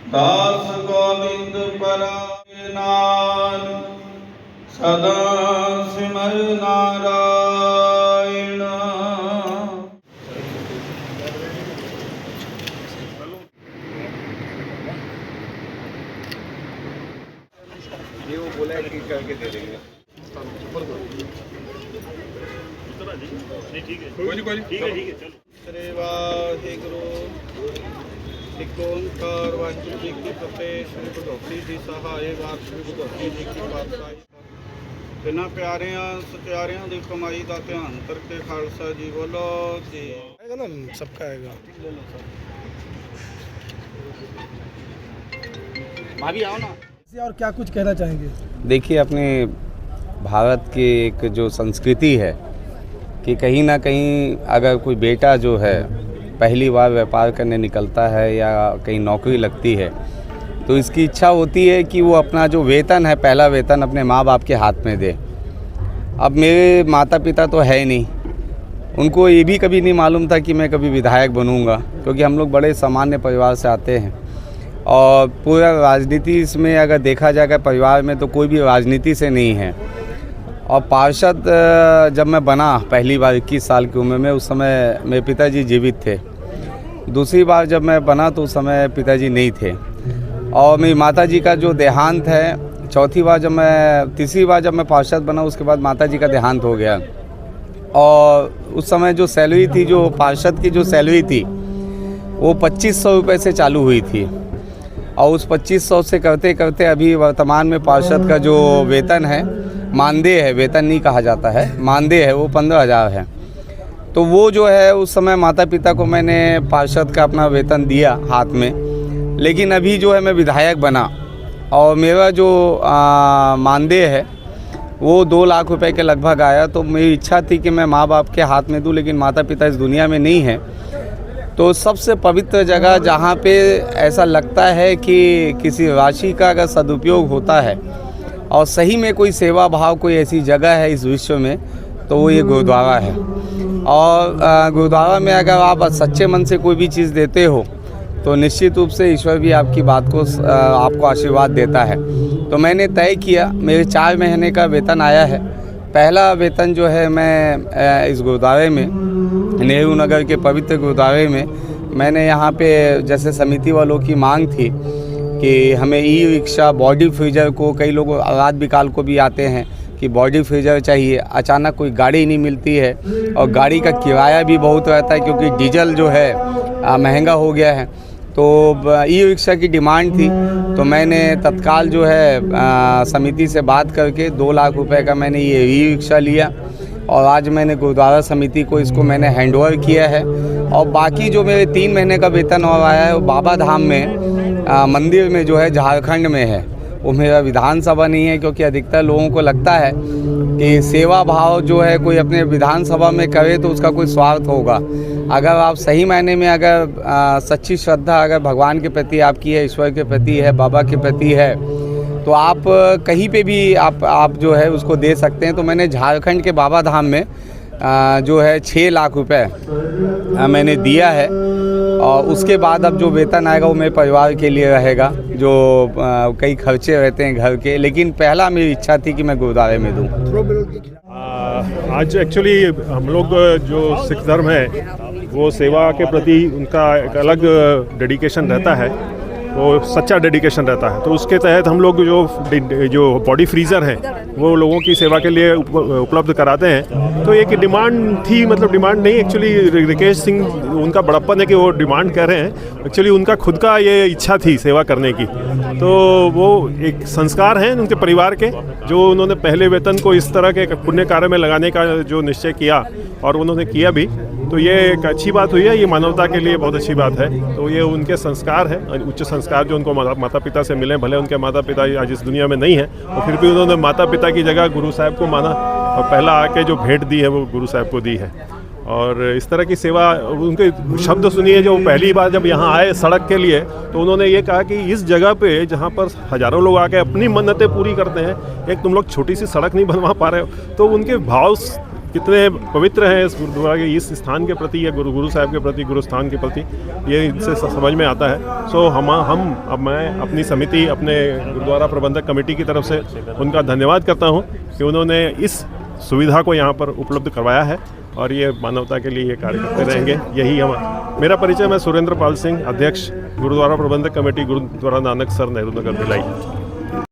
दास गोविंद परायणान सदा सिमर नारायण। ये वो बोला है कि करके दे देंगे। ठीक है कोई नहीं ठीक है चलो। श्री वाहिगुरु एक ओंकार वाहिगुरु जी की फतेह। श्री भगवती जी सहाय वार श्री भगवती जी की पातशाही। बिना प्यारियां सत्यारियां दी कमाई का ध्यान करके खालसा जी बोलो जी। आएगा ना, सबका आएगा। भाभी आओ ना। और क्या कुछ कहना चाहेंगे? देखिए, अपने भारत की एक जो संस्कृति है कि कहीं ना कहीं अगर कोई बेटा जो है पहली बार व्यापार करने निकलता है या कहीं नौकरी लगती है तो इसकी इच्छा होती है कि वो अपना जो वेतन है, पहला वेतन अपने माँ बाप के हाथ में दे। अब मेरे माता पिता तो है नहीं, उनको ये भी कभी नहीं मालूम था कि मैं कभी विधायक बनूंगा, क्योंकि हम लोग बड़े सामान्य परिवार से आते हैं और पूरा राजनीति इसमें अगर देखा जाएगा परिवार में तो कोई भी राजनीति से नहीं है। और पार्षद जब मैं बना पहली बार 21 साल की उम्र में, उस समय मेरे पिताजी जीवित थे। दूसरी बार जब मैं बना तो उस समय पिताजी नहीं थे। और मेरी माताजी का जो देहांत है, तीसरी बार जब मैं पार्षद बना उसके बाद माताजी का देहांत हो गया। और उस समय जो सैलरी थी, जो पार्षद की जो सैलरी थी वो 2500 रुपये से चालू हुई थी। और उस 2500 से करते करते अभी वर्तमान में पार्षद का जो वेतन है, मानदेय है, वेतन नहीं कहा जाता है, मानदेय है, वो 15,000 है। तो वो जो है उस समय माता पिता को मैंने पार्षद का अपना वेतन दिया हाथ में। लेकिन अभी जो है मैं विधायक बना और मेरा जो मानदेय है वो 2 लाख रुपए के लगभग आया। तो मेरी इच्छा थी कि मैं माँ बाप के हाथ में दूं, लेकिन माता पिता इस दुनिया में नहीं है। तो सबसे पवित्र जगह जहाँ पे ऐसा लगता है कि किसी राशि का अगर सदुपयोग होता है और सही में कोई सेवा भाव, कोई ऐसी जगह है इस विश्व में, तो वो ये गुरुद्वारा है। और गुरुद्वारा में अगर आप सच्चे मन से कोई भी चीज़ देते हो तो निश्चित रूप से ईश्वर भी आपकी बात को आपको आशीर्वाद देता है। तो मैंने तय किया, मेरे 4 महीने का वेतन आया है। पहला वेतन जो है मैं इस गुरुद्वारे में, नेहरू नगर के पवित्र गुरुद्वारे में, मैंने यहाँ पे जैसे समिति वालों की मांग थी कि हमें ई रिक्शा, बॉडी फ्रीजर को, कई लोग रात बिकाल को भी आते हैं कि बॉडी फ्रीजर चाहिए, अचानक कोई गाड़ी नहीं मिलती है और गाड़ी का किराया भी बहुत रहता है क्योंकि डीजल जो है महंगा हो गया है। तो ई रिक्शा की डिमांड थी। तो मैंने तत्काल जो है समिति से बात करके 2 लाख रुपए का मैंने ये ई रिक्शा लिया और आज मैंने गुरुद्वारा समिति को इसको मैंने हैंडओवर किया है। और बाकी जो मेरे 3 महीने का वेतन और आया है वो बाबा धाम में मंदिर में जो है झारखंड में है, वो मेरा विधानसभा नहीं है। क्योंकि अधिकतर लोगों को लगता है कि सेवा भाव जो है कोई अपने विधानसभा में करे तो उसका कोई स्वार्थ होगा। अगर आप सही मायने में अगर सच्ची श्रद्धा अगर भगवान के प्रति आपकी है, ईश्वर के प्रति है, बाबा के प्रति है, तो आप कहीं पे भी आप जो है उसको दे सकते हैं। तो मैंने झारखंड के बाबा धाम में जो है 6 लाख रुपए मैंने दिया है। और उसके बाद अब जो वेतन आएगा वो मेरे परिवार के लिए रहेगा, जो कई खर्चे रहते हैं घर के। लेकिन पहला मेरी इच्छा थी कि मैं गुरुद्वारे में दूँ। आज एक्चुअली हम लोग जो सिख धर्म है वो सेवा के प्रति उनका एक अलग डेडिकेशन रहता है, वो सच्चा डेडिकेशन रहता है। तो उसके तहत हम लोग जो बॉडी फ्रीज़र हैं वो लोगों की सेवा के लिए उपलब्ध कराते हैं। तो एक डिमांड थी, मतलब डिमांड नहीं, एक्चुअली रिकेश सिंह उनका बड़प्पन है कि वो डिमांड कर रहे हैं, एक्चुअली उनका खुद का ये इच्छा थी सेवा करने की। तो वो एक संस्कार हैं उनके परिवार के, जो उन्होंने पहले वेतन को इस तरह के पुण्य कार्य में लगाने का जो निश्चय किया और उन्होंने किया भी। तो ये एक अच्छी बात हुई है, ये मानवता के लिए बहुत अच्छी बात है। तो ये उनके संस्कार है, उच्च संस्कार जो उनको माता पिता से मिले। भले उनके माता पिता आज इस दुनिया में नहीं है और फिर भी उन्होंने माता पिता की जगह गुरु साहब को माना और पहला आके जो भेंट दी है वो गुरु साहब को दी है। और इस तरह की सेवा, उनके शब्द सुनिए, जो पहली बार जब यहाँ आए सड़क के लिए तो उन्होंने ये कहा कि इस जगह पे जहाँ पर हज़ारों लोग आके अपनी मन्नतें पूरी करते हैं, एक तुम लोग छोटी सी सड़क नहीं बनवा पा रहे हो। तो उनके भाव कितने पवित्र हैं इस गुरुद्वारा के, इस स्थान के प्रति या गुरु साहब के प्रति, गुरु स्थान के प्रति, ये इनसे समझ में आता है। सो अब मैं अपनी समिति, अपने गुरुद्वारा प्रबंधक कमेटी की तरफ से उनका धन्यवाद करता हूँ कि उन्होंने इस सुविधा को यहाँ पर उपलब्ध करवाया है और ये मानवता के लिए ये कार्य करते रहेंगे। यही मेरा परिचय, मैं सुरेंद्र पाल सिंह, अध्यक्ष गुरुद्वारा प्रबंधक कमेटी, गुरुद्वारा नानक सर, नेहरू नगर, भिलाई।